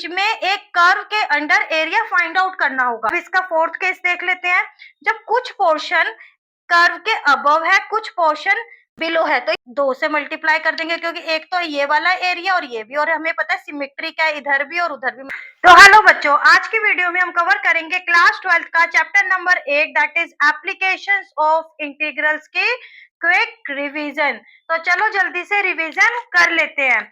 बीच में एक कर्व के अंडर एरिया फाइंड आउट करना होगा। अब इसका फोर्थ केस देख लेते हैं। जब कुछ पोर्शन कर्व के अबव है, कुछ पोर्शन बिलो है, तो 2 से मल्टीप्लाई कर देंगे क्योंकि एक तो ये वाला एरिया और ये भी, और हमें पता है सिमेट्री का है, इधर भी और उधर भी। तो हेलो बच्चों, आज की वीडियो में हम कवर करेंगे क्लास 12th का chapter number 8 that is applications of integrals की क्विक रिवीजन। तो चलो जल्दी से रिवीजन कर लेते हैं।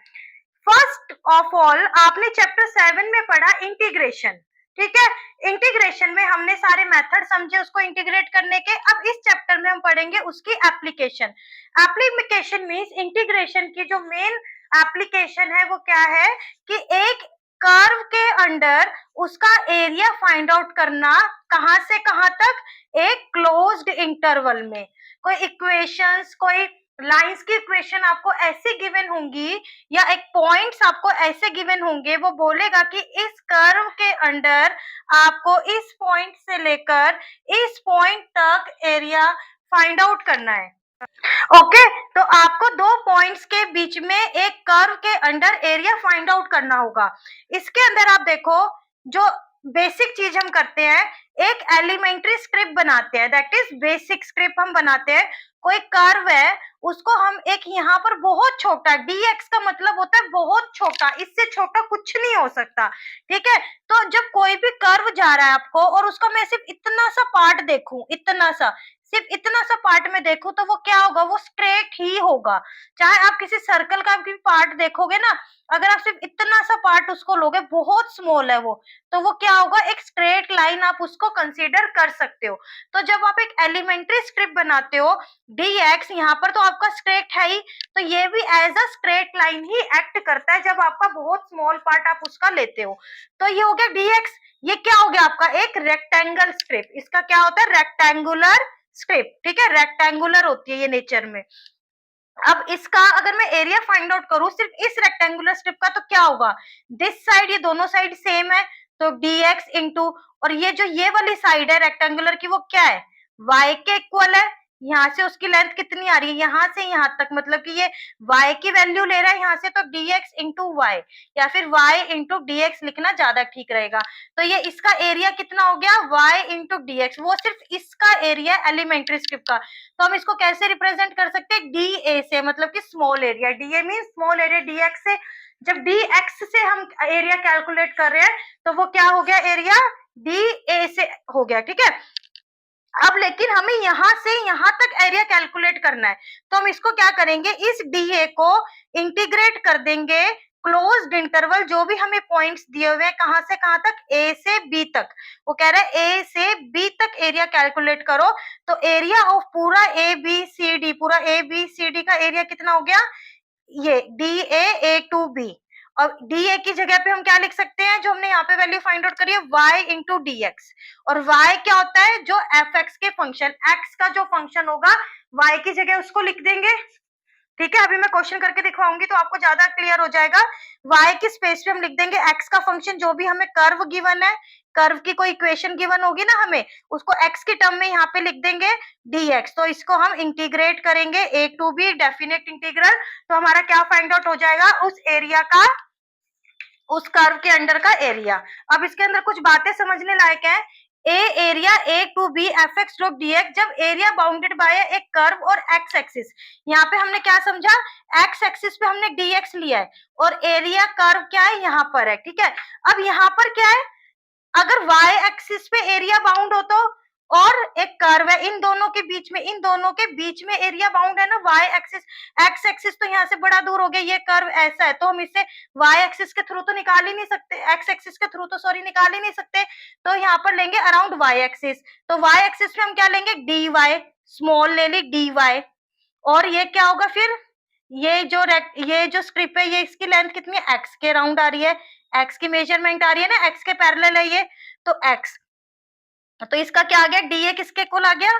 फर्स्ट ऑफ ऑल आपने चैप्टर 7 में पढ़ा इंटीग्रेशन, ठीक है। इंटीग्रेशन में हमने सारे मेथड समझे उसको इंटीग्रेट करने के। अब इस चैप्टर में हम पढ़ेंगे उसकी एप्लीकेशन। एप्लीकेशन मींस इंटीग्रेशन की जो मेन एप्लीकेशन है वो क्या है कि एक कर्व के अंडर उसका एरिया फाइंड आउट करना, कहां से कहां तक, एक क्लोज्ड इंटरवल में। कोई इक्वेशंस, कोई लाइंस की इक्वेशन आपको ऐसे गिवन होंगी या एक पॉइंट्स आपको ऐसे गिवन होंगे, वो बोलेगा कि इस कर्व के अंडर आपको इस पॉइंट से लेकर इस पॉइंट तक एरिया फाइंड आउट करना है। ओके, तो आपको 2 पॉइंट्स के बीच में एक कर्व के अंडर एरिया फाइंड आउट करना होगा। इसके अंदर आप देखो, जो बेसिक चीज हम करते हैं, एक एलिमेंट्री स्क्रिप्ट बनाते हैं, दैट इज बेसिक स्क्रिप्ट हम बनाते हैं। कोई कर्व है, उसको हम एक यहाँ पर बहुत छोटा, dx का मतलब होता है बहुत छोटा, इससे छोटा कुछ नहीं हो सकता, ठीक है। तो जब कोई भी कर्व जा रहा है आपको और उसको मैं सिर्फ इतना सा पार्ट देखूं, इतना सा, सिर्फ इतना सा पार्ट में देखूं, तो वो क्या होगा, वो स्ट्रेट ही होगा। चाहे आप किसी सर्कल का भी पार्ट देखोगे ना, अगर आप सिर्फ इतना सा पार्ट उसको लोगे, बहुत स्मॉल है वो, तो वो क्या होगा, एक स्ट्रेट लाइन आप उसको कंसीडर कर सकते हो। तो जब आप एक एलिमेंट्री स्क्रिप्ट बनाते हो, dx यहाँ पर तो आपका स्ट्रेट है ही, तो ये भी एज अ स्ट्रेट लाइन ही एक्ट करता है जब आपका बहुत स्मॉल पार्ट आप उसका लेते हो। तो ये हो गया dx। ये क्या हो गया आपका, एक रेक्टेंगल स्क्रिप्ट। इसका क्या होता है, रेक्टेंगुलर स्क्रिप्ट, ठीक है, रेक्टेंगुलर होती है ये नेचर में। अब इसका अगर मैं एरिया फाइंड आउट करूं सिर्फ इस रेक्टेंगुलर स्ट्रिप का, तो क्या होगा, दिस साइड, ये दोनों साइड सेम है, तो dx इंटू, और ये जो ये वाली साइड है रेक्टेंगुलर की, वो क्या है, y के इक्वल है। यहाँ से उसकी लेंथ कितनी आ रही है, यहाँ से यहाँ तक, मतलब कि ये y की वैल्यू ले रहा है यहाँ से, तो dx इंटू y, या फिर y इंटू dx लिखना ज्यादा ठीक रहेगा। तो ये इसका एरिया कितना हो गया, y इंटू dx, वो सिर्फ इसका एरिया एलिमेंट्री स्क्रिप्ट का। तो हम इसको कैसे रिप्रेजेंट कर सकते हैं, डी से, मतलब कि small area, D mean small area, dx से। जब dx से हम एरिया कैलकुलेट कर रहे हैं, तो वो क्या हो गया, एरिया डी से हो गया, ठीक है। अब लेकिन हमें यहां से यहां तक एरिया कैलकुलेट करना है, तो हम इसको क्या करेंगे, इस डी को इंटीग्रेट कर देंगे क्लोज्ड इंटरवल, जो भी हमें पॉइंट्स दिए हुए हैं, कहां से कहां तक, ए से बी तक। वो कह रहा है ए से बी तक एरिया कैलकुलेट करो, तो एरिया ऑफ पूरा ए बी सी डी, पूरा ए बी सी डी का एरिया कितना हो गया, ये डी ए टू बी। और डी ए की जगह पे हम क्या लिख सकते हैं, जो हमने यहाँ पे वैल्यू फाइंड आउट करी है, y इंटू डी एक्स। और y क्या होता है, जो एफ एक्स के फंक्शन, x का जो फंक्शन होगा, y की जगह उसको लिख देंगे, ठीक है। अभी मैं क्वेश्चन करके दिखवाऊंगी तो आपको ज्यादा क्लियर हो जाएगा। y की स्पेस पे हम लिख देंगे x का फंक्शन, जो भी हमें कर्व गिवन है, कर्व की कोई इक्वेशन गिवन होगी ना हमें, उसको x की टर्म में यहाँ पे लिख देंगे dx। तो इसको हम इंटीग्रेट करेंगे a to b, definite integral, तो हमारा क्या फाइंड आउट हो जाएगा, उस एरिया का, उस कर्व के अंडर का एरिया। अब इसके अंदर कुछ बातें समझने लायक है। A area A to B F X dot D X, जब एरिया बाउंडेड बाय एक कर्व और एक्स एक्सिस, यहाँ पे हमने क्या समझा, एक्स एक्सिस पे हमने डी एक्स लिया है, और एरिया कर्व क्या है, यहाँ पर है, ठीक है। अब यहाँ पर क्या है, अगर y एक्सिस पे एरिया बाउंड हो, तो और एक कर्व है, इन दोनों के बीच में, इन दोनों के बीच में एरिया बाउंड है ना, y एक्सिस, x एक्सिस तो यहाँ से बड़ा दूर हो गया, ये कर्व ऐसा है, तो हम इसे y एक्सिस के थ्रू तो निकाल ही नहीं सकते, x एक्सिस के थ्रू तो सॉरी निकाल ही नहीं सकते, तो यहाँ पर लेंगे अराउंड y एक्सिस। तो y एक्सिस पे हम क्या लेंगे, dy, स्मॉल ले ली dy, और ये क्या होगा फिर, ये जो स्ट्रिप है, ये इसकी लेंथ कितनी है, x के अराउंड आ रही है, x की मेजरमेंट आ रही है ना, x के पैरेलल है ये, तो x, तो इसका क्या आ गया, dA किसके इक्वल आ गया,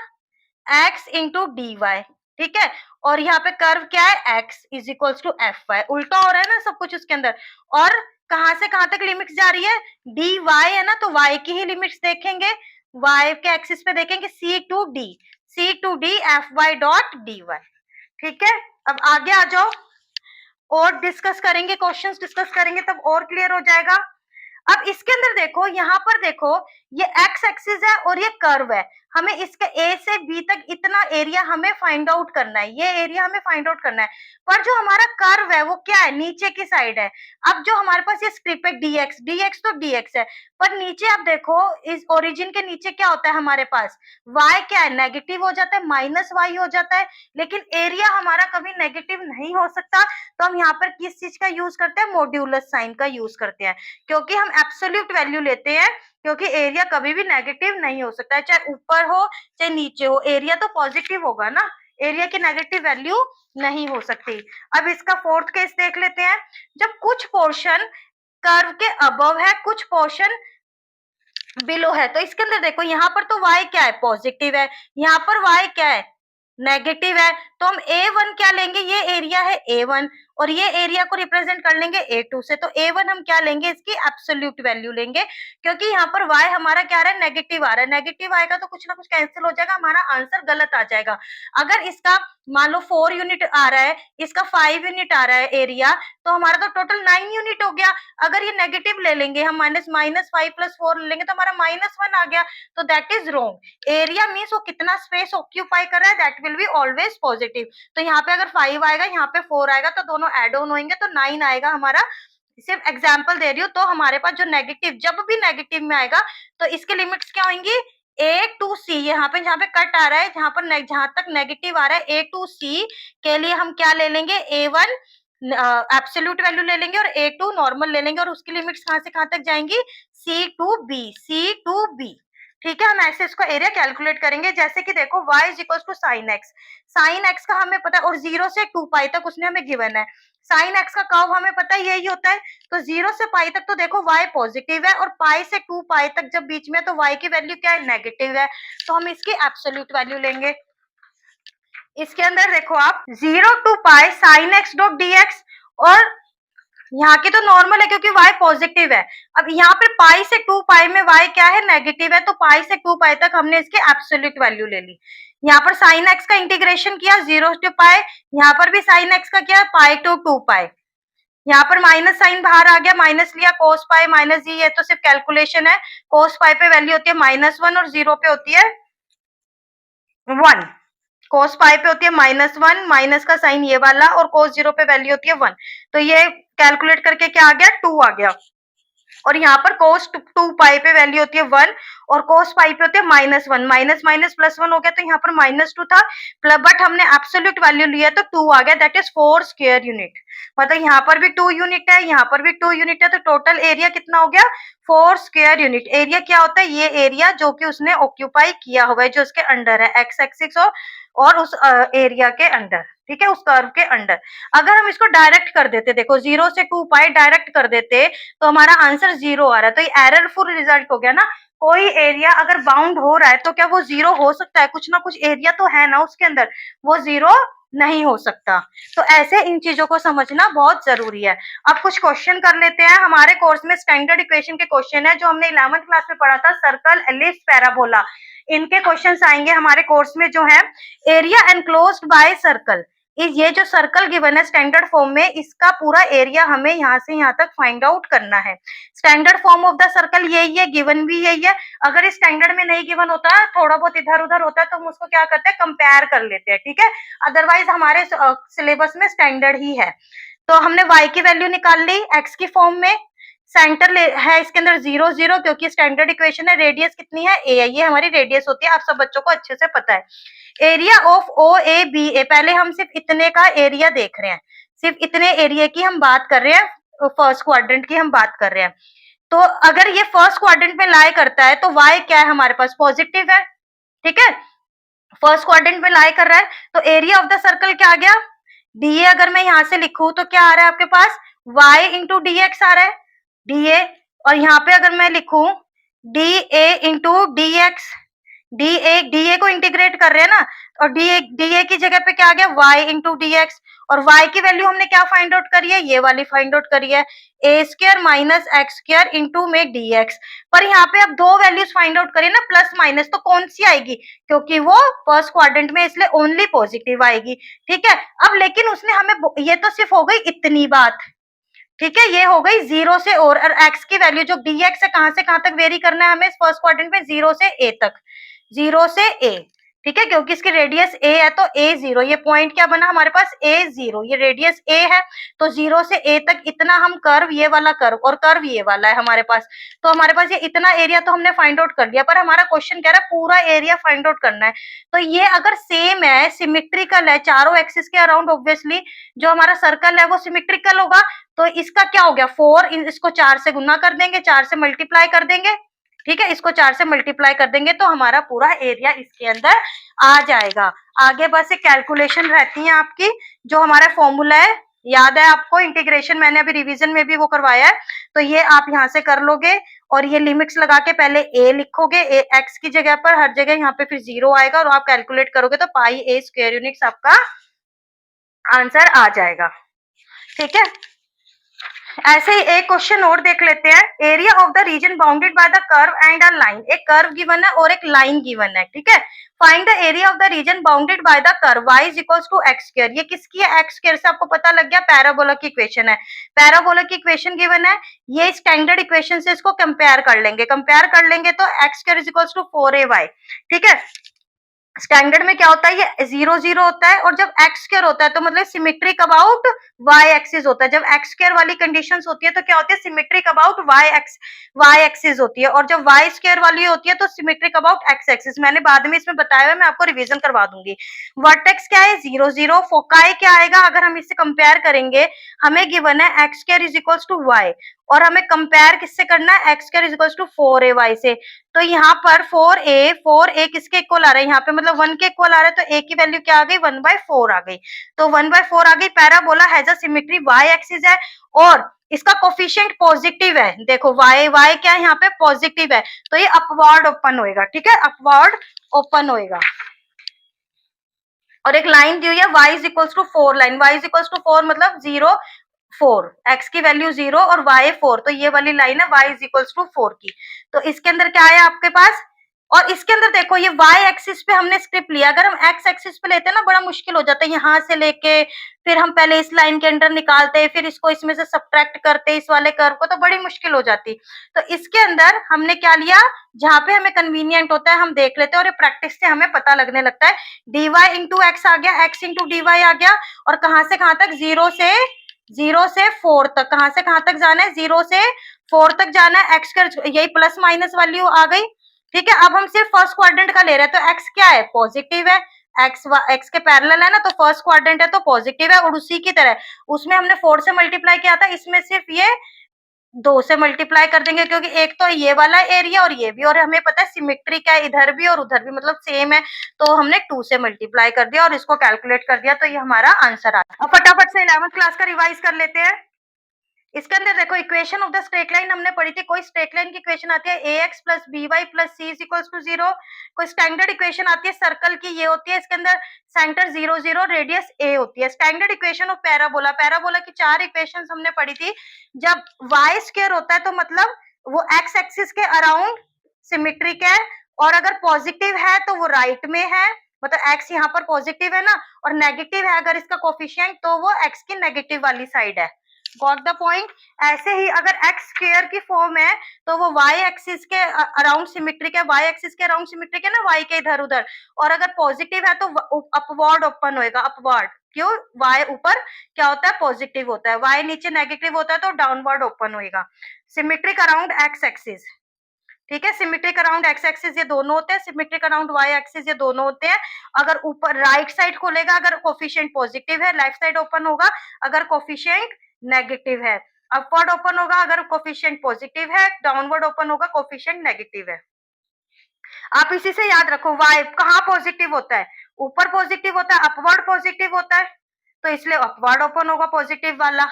x इंटू डी वाई, ठीक है। और यहाँ पे कर्व क्या है, x is equals to F Y, उल्टा हो रहा है ना सब कुछ उसके अंदर। और कहां से कहां तक लिमिट्स जा रही है, डी वाई है ना, तो y की ही लिमिट्स देखेंगे, y के एक्सिस पे देखेंगे C to D F Y dot D Y, ठीक है। अब आगे आ जाओ, और डिस्कस करेंगे, क्वेश्चंस डिस्कस करेंगे, तब और क्लियर हो जाएगा। अब इसके अंदर देखो, यहाँ पर देखो, ये एक्स एक्सिस है और ये कर्व है। हमें इसके ए से बी तक इतना एरिया हमें फाइंड आउट करना है, ये एरिया हमें फाइंड आउट करना है। पर जो हमारा कर्व है वो क्या है, नीचे की साइड है। अब जो हमारे पास ये स्क्रिप्ट है डीएक्स, डीएक्स तो डीएक्स है, पर नीचे आप देखो इस ओरिजिन के नीचे क्या होता है हमारे पास, वाई क्या है, नेगेटिव हो जाता है, माइनस वाई हो जाता है। लेकिन एरिया हमारा कभी नेगेटिव नहीं हो सकता, तो हम यहाँ पर किस चीज का यूज करते हैं, मॉड्यूलस साइन का यूज करते हैं, क्योंकि हम एब्सोल्यूट वैल्यू लेते हैं, क्योंकि एरिया कभी भी नेगेटिव नहीं हो सकता है, चाहे ऊपर हो चाहे नीचे हो, एरिया तो पॉजिटिव होगा ना, एरिया की नेगेटिव वैल्यू नहीं हो सकती। अब इसका फोर्थ केस देख लेते हैं। जब कुछ पोर्शन कर्व के अबव है, कुछ पोर्शन बिलो है, तो इसके अंदर देखो यहाँ पर तो y क्या है, पॉजिटिव है, यहाँ पर y क्या है, नेगेटिव है, तो हम A1 क्या लेंगे, ये एरिया है A1 और ये एरिया को रिप्रेजेंट कर लेंगे A2 से, तो A1 हम क्या लेंगे, इसकी एब्सोल्यूट वैल्यू लेंगे, क्योंकि यहाँ पर y हमारा क्या आ रहा है, नेगेटिव आ रहा है, नेगेटिव आएगा तो कुछ ना कुछ कैंसिल हो जाएगा, हमारा आंसर गलत आ जाएगा। अगर इसका मान लो 4 यूनिट आ रहा है, इसका 5 यूनिट आ रहा है एरिया, तो हमारा तो टोटल 9 यूनिट हो गया। अगर ये नेगेटिव ले लेंगे हम, -5 + 4 ले लेंगे तो हमारा -1 आ गया, तो that is wrong. Area means वो कितना स्पेस ऑक्यूपाई कर रहा है, that will be always positive. तो यहाँ पे अगर 5 आएगा, यहाँ पे 4 आएगा, तो दोनों एड ऑन होंगे तो 9 आएगा हमारा। सिर्फ एग्जाम्पल दे रही हूँ, तो हमारे पास जो नेगेटिव, जब भी नेगेटिव में आएगा तो इसके लिमिट्स क्या होंगी, ए टू सी, यहाँ पे जहाँ पे कट आ रहा है, जहाँ पर जहां तक नेगेटिव आ रहा है ए टू सी के लिए हम क्या ले लेंगे, A1 एब्सोल्यूट वैल्यू ले लेंगे और A2 नॉर्मल ले लेंगे, और उसकी लिमिट्स कहां से कहां तक जाएंगी, C to B, C to B। ठीक है, हम ऐसे इसको एरिया कैलकुलेट करेंगे, जैसे कि देखो y is equal to sine X, sine X का हमें पता है, और 0 से 2 पाई तक उसने हमें गिवन है, साइन एक्स का कर्व हमें पता है यही होता है, तो 0 से पाई तक तो देखो y पॉजिटिव है, और पाई से 2 पाई तक जब बीच में, तो y की वैल्यू क्या है, नेगेटिव है, तो हम इसकी एब्सोल्यूट वैल्यू लेंगे। इसके अंदर देखो आप 0 to pi sine X dot D X, और यहाँ की तो नॉर्मल है क्योंकि y पॉजिटिव है। अब यहाँ पे पाई से 2 पाई में y क्या है, नेगेटिव है, तो पाई से 2 पाई तक हमने इसके एब्सोल्यूट वैल्यू ले ली। यहाँ पर साइन एक्स का इंटीग्रेशन किया 0 टू पाई, यहाँ पर भी साइन एक्स का किया पाई टू 2 पाई, यहाँ पर माइनस साइन बाहर आ गया, माइनस लिया, कोस पाई माइनस जी, ये तो सिर्फ कैलकुलेशन है, कोस पाई पे वैल्यू होती है -1 और 0 पे होती है 1, कोस पाई पे होती है -1, माइनस का साइन ये वाला, और कोस 0 पे वैल्यू होती है 1, तो ये कैलकुलेट करके क्या आ गया, 2 आ गया। और यहाँ पर कोस 2 पाई पे वैल्यू होती है 1, और कोस पाई पे होती है -1, माइनस माइनस +1 हो गया, तो यहाँ पर -2 था, बट हमने एब्सोल्यूट वैल्यू लिया तो 2 आ गया, दैट इज 4 स्क्वायर यूनिट। मतलब यहाँ पर भी 2 यूनिट है, यहाँ पर भी 2 यूनिट है, तो टोटल एरिया कितना हो गया, 4 स्क्वायर यूनिट। एरिया क्या होता है, ये एरिया जो कि उसने ऑक्यूपाई किया हुआ है, जो उसके अंडर है, एक्स एक्सिस और उस एरिया के अंडर, ठीक है, उस कर्व के अंडर। अगर हम इसको डायरेक्ट कर देते, देखो 0 से 2 पाई डायरेक्ट कर देते, तो हमारा आंसर 0 आ रहा है, तो ये एररफुल रिजल्ट हो गया ना। कोई एरिया अगर बाउंड हो रहा है तो क्या वो 0 हो सकता है, कुछ ना कुछ एरिया तो है ना उसके अंदर, वो 0 नहीं हो सकता। तो ऐसे इन चीजों को समझना बहुत जरूरी है। अब कुछ क्वेश्चन कर लेते हैं, हमारे कोर्स में स्टैंडर्ड इक्वेशन के क्वेश्चन है, जो हमने 11th क्लास में पढ़ा था, सर्कल, एलिप्स, पैराबोला, इनके क्वेश्चंस आएंगे हमारे कोर्स में, जो है एरिया एनक्लोज्ड बाय सर्कल। ये जो सर्कल गिवन है स्टैंडर्ड फॉर्म में, इसका पूरा एरिया हमें यहाँ से यहाँ तक फाइंड आउट करना है। Standard form of the circle यही है, गिवन भी यही है। अगर इस स्टैंडर्ड में नहीं गिवन होता, थोड़ा बहुत इधर उधर होता है, तो हम उसको क्या करते हैं, कंपेयर कर लेते हैं, ठीक है। अदरवाइज हमारे सिलेबस में स्टैंडर्ड ही है। तो हमने y की वैल्यू निकाल ली x की फॉर्म में, सेंटर है इसके अंदर 0 0, क्योंकि स्टैंडर्ड इक्वेशन है, रेडियस कितनी है, a है, ये हमारी रेडियस होती है, आप सब बच्चों को अच्छे से पता है। Area of O A B A, पहले हम सिर्फ इतने का एरिया देख रहे हैं, सिर्फ इतने एरिया की हम बात कर रहे हैं, फर्स्ट क्वाड्रेंट की हम बात कर रहे हैं। तो अगर ये फर्स्ट क्वाड्रेंट में लाई करता है, तो y क्या है हमारे पास, पॉजिटिव है, ठीक है, फर्स्ट क्वाड्रेंट में लाई कर रहा है, तो एरिया ऑफ द सर्कल क्या आ गया, डी, अगर मैं यहां से लिखूं तो क्या आ रहा है आपके पास, y इंटू डी एक्स आ रहा है, डी, और यहाँ पे अगर मैं लिखूं D A into D x, D A को इंटीग्रेट कर रहे हैं ना, और डी ए की जगह पे क्या आ गया, y इंटू डी एक्स, और y की वैल्यू हमने क्या फाइंड आउट करी है, ये वाली फाइंड आउट करी है, a square minus x square into में डी एक्स। पर यहाँ पे अब दो वैल्यूज फाइंड आउट करिए ना, प्लस माइनस, तो कौन सी आएगी, क्योंकि वो फर्स्ट क्वाड्रेंट में, इसलिए ओनली पॉजिटिव आएगी, ठीक है। अब लेकिन उसने हमें, ये तो सिर्फ हो गई इतनी बात, ठीक है, ये हो गई 0 से और x की वैल्यू जो dx है कहां से कहां तक वेरी करना है हमें फर्स्ट क्वाड्रेंट में 0 से a तक, 0 से a, ठीक है, क्योंकि इसकी रेडियस a है तो a 0, ये पॉइंट क्या बना हमारे पास a 0, ये रेडियस a है तो 0 से a तक इतना हम कर्व, ये वाला कर्व और कर्व ये वाला है हमारे पास, तो हमारे पास ये इतना एरिया तो हमने फाइंड आउट कर लिया, पर हमारा क्वेश्चन कह रहा है पूरा एरिया फाइंड आउट करना है। तो ये अगर सेम है, सिमेट्रिकल है चारों एक्सिस के अराउंड, ऑब्वियसली जो हमारा सर्कल है वो सिमेट्रिकल होगा, तो इसका क्या हो गया 4, इसको 4 से गुना कर देंगे, 4 से मल्टीप्लाई कर देंगे, ठीक है, इसको 4 से मल्टीप्लाई कर देंगे तो हमारा पूरा एरिया इसके अंदर आ जाएगा। आगे बस एक कैलकुलेशन रहती है आपकी, जो हमारा फॉर्मूला है याद है आपको, इंटीग्रेशन मैंने अभी रिवीजन में भी वो करवाया है, तो ये आप यहाँ से कर लोगे और ये लिमिट्स लगा के पहले a लिखोगे, एक्स की जगह पर हर जगह यहाँ पे फिर 0 आएगा और आप कैलकुलेट करोगे तो पाई a स्क्वायर यूनिट्स आपका आंसर आ जाएगा, ठीक है। ऐसे ही एक क्वेश्चन और देख लेते हैं, area of the region bounded by the curve and a line, एक कर्व गिवन है और एक लाइन गिवन है, ठीक है। Find the area of the region bounded by the curve y is equals to X square, ये किसकी है x स्क्वायर से आपको पता लग गया, पैराबोला की इक्वेशन है, पैराबोला की इक्वेशन गिवन है, ये स्टैंडर्ड इक्वेशन से इसको कंपेयर कर लेंगे, कंपेयर कर लेंगे तो X square is equals to 4ay, ठीक है। स्टैंडर्ड में क्या होता है, ये 0 0 होता है और जब एक्स स्क्वायर होता है तो मतलब सिमेट्रिक अबाउट वाई एक्सिस होता है, जब एक्स स्क्वायर वाली कंडीशंस होती है तो क्या होती है सिमेट्रिक अबाउट वाई एक्सिस होती है, और जब वाई स्क्वायर वाली होती है तो सिमेट्रिक अबाउट एक्स एक्सिस, मैंने बाद में इसमें बताया हुआ, मैं आपको रिवीजन करवा दूंगी। वर्टेक्स क्या है 0 0, फोकाई क्या आएगा अगर हम इससे कंपेयर करेंगे, हमें गिवन है X square is equals to Y और हमें कंपेयर किससे करना है, X square is equals to 4ay से, तो यहाँ पर 4a किसके इक्वल आ रहा है, यहाँ पे मतलब 1 के इक्वल आ रहा है, तो a की वैल्यू क्या आ गई 1/4 आ गई, तो 1/4 आ गई। Parabola has a symmetry y axis है और इसका कोफिशिएंट पॉजिटिव है, देखो y क्या है यहाँ पे पॉजिटिव है, तो ये अपवर्ड ओपन होएगा, ठीक है, अपवर्ड ओपन होएगा। और एक लाइन दी हुई है y is equals to 4 line, y is equals to 4 मतलब 0 4, x की वैल्यू 0 और y 4, तो ये वाली लाइन है y इज इक्वल्स टू 4 की, तो इसके अंदर क्या है आपके पास, और इसके अंदर देखो ये y एक्सिस पे हमने स्क्रिप्ट लिया, अगर हम x एक्सिस पे लेते हैं ना बड़ा मुश्किल हो जाता है, यहाँ से लेके फिर हम पहले इस लाइन के अंदर निकालते, फिर इसको इसमें से सब्ट्रैक्ट करते इस वाले कर्व को, तो बड़ी मुश्किल हो जाती, तो इसके अंदर हमने क्या लिया, जहां पे हमें कन्वीनियंट होता है हम देख लेते हैं और ये प्रैक्टिस से हमें पता लगने लगता है, dy इंटू एक्स आ गया, x इंटू dy आ गया, और कहां से कहां तक 0 से 4 तक, कहां से कहां तक जाना है 0 से 4 तक जाना है, एक्स का यही प्लस माइनस वैल्यू आ गई, ठीक है। अब हम सिर्फ फर्स्ट क्वाड्रेंट का ले रहे हैं तो एक्स क्या है पॉजिटिव है, एक्स के पैरेलल है ना, तो फर्स्ट क्वाड्रेंट है तो पॉजिटिव है, और उसी की तरह उसमें हमने 4 से मल्टीप्लाई किया था, इसमें सिर्फ ये 2 से मल्टीप्लाई कर देंगे, क्योंकि एक तो ये वाला एरिया और ये भी, और हमें पता है सिमेट्रिक है इधर भी और उधर भी मतलब सेम है, तो हमने 2 से मल्टीप्लाई कर दिया और इसको कैलकुलेट कर दिया, तो ये हमारा आंसर आ गया। अब फटाफट से 11th क्लास का रिवाइज कर लेते हैं। इसके अंदर देखो equation of the straight line हमने पढ़ी थी, कोई स्ट्रेट लाइन की इक्वेशन आती है ax plus by plus c is equals to 0, कोई स्टैंडर्ड इक्वेशन आती है सर्कल की, ये होती है इसके अंदर सेंटर 0 0 रेडियस a होती है। Standard equation of parabola, parabola की 4 इक्वेशंस हमने पढ़ी थी, जब y स्क्वायर होता है तो मतलब वो x एक्सिस के अराउंड सिमेट्रिक है, और अगर पॉजिटिव है तो वो राइट में है, मतलब x यहाँ पर पॉजिटिव है ना, और नेगेटिव है अगर इसका कोफिशिएंट तो वो x की नेगेटिव वाली साइड है, गॉट द पॉइंट। ऐसे ही अगर एक्स स्क्वायर की फॉर्म है तो वो वाई एक्सिस के अराउंड सिमेट्रिक है, वाई एक्सिस के अराउंड सिमेट्रिक है ना, वाई के इधर उधर, और अगर पॉजिटिव है तो अपवर्ड ओपन होएगा, अपवर्ड, क्यों वाई ऊपर क्या होता है पॉजिटिव होता है, वाई नीचे नेगेटिव होता है तो डाउनवर्ड ओपन होएगा। सिमेट्रिक अराउंड एक्स एक्सिस, ठीक है, सिमेट्रिक अराउंड एक्स एक्सिस ये दोनों होते हैं, सिमेट्रिक अराउंड वाई एक्सिस ये दोनों होते हैं। अगर ऊपर राइट साइड खोलेगा अगर कोफिशिएंट पॉजिटिव है, लेफ्ट साइड ओपन होगा अगर कोफिशिएंट नेगेटिव है, अपवर्ड ओपन होगा अगर कोफिशिएंट पॉजिटिव है, डाउनवर्ड ओपन होगा कोफिशिएंट नेगेटिव है। आप इसी से याद रखो y कहाँ पॉजिटिव होता है, ऊपर पॉजिटिव होता है, अपवर्ड पॉजिटिव होता है, तो इसलिए अपवर्ड ओपन होगा पॉजिटिव वाला।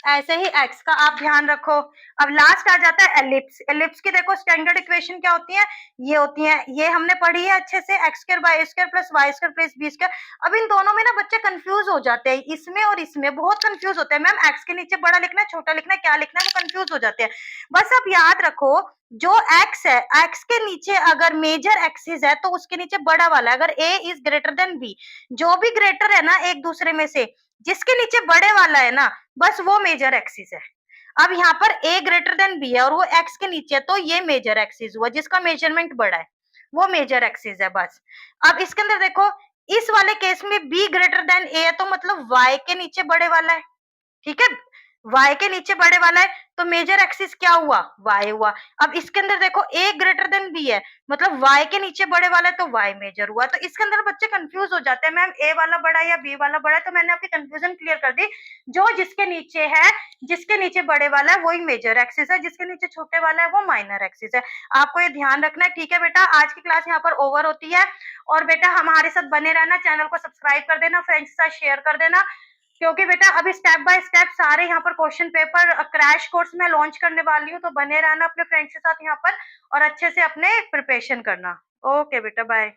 ऐसे ही x का आप ध्यान रखो। अब लास्ट आ जाता है एलिप्स, एलिप्स की देखो स्टैंडर्ड इक्वेशन क्या होती है, ये होती है, ये हमने पढ़ी है अच्छे से, X square by square plus Y square plus B square. अब इन दोनों में ना बच्चे कंफ्यूज हो जाते हैं, इसमें और इसमें बहुत कंफ्यूज होते हैं, मैम एक्स के नीचे बड़ा लिखना है छोटा लिखना है क्या लिखना है, वो कंफ्यूज हो जाते हैं। बस आप याद रखो जो एक्स है, एक्स के नीचे अगर मेजर एक्सिस है तो उसके नीचे बड़ा वाला है, अगर a is greater than b, जो भी ग्रेटर है ना एक दूसरे में से, जिसके नीचे बड़े वाला है ना बस वो मेजर एक्सिस है, अब यहाँ पर a ग्रेटर देन b है और वो x के नीचे है, तो ये मेजर एक्सिस हुआ, जिसका मेजरमेंट बड़ा है वो मेजर एक्सिस है बस। अब इसके अंदर देखो, इस वाले केस में b ग्रेटर देन a है, तो मतलब y के नीचे बड़े वाला है, ठीक है, y के नीचे बड़े वाला है, तो मेजर एक्सिस क्या हुआ, y हुआ। अब इसके अंदर देखो a ग्रेटर देन b है, मतलब y के नीचे बड़े वाला है, तो y मेजर हुआ। तो इसके अंदर बच्चे कंफ्यूज हो जाते हैं, मैम a वाला बड़ा है या b वाला बड़ा है, तो मैंने आपकी कंफ्यूजन क्लियर कर दी। जो जिसके नीचे है, जिसके नीचे बड़े वाला है वही मेजर एक्सिस है, जिसके नीचे छोटे वाला है वो माइनर एक्सिस है। आपको ये ध्यान रखना है, ठीक है बेटा। आज की क्लास यहाँ पर ओवर होती है, और बेटा हमारे साथ बने रहना, चैनल को सब्सक्राइब कर देना, फ्रेंड्स के साथ शेयर कर देना, क्योंकि बेटा अभी स्टेप बाय स्टेप सारे यहाँ पर क्वेश्चन पेपर क्रैश कोर्स में लॉन्च करने वाली हूँ, तो बने रहना अपने फ्रेंड्स के साथ यहाँ पर और अच्छे से अपने प्रिपरेशन करना। ओके बेटा, बाय।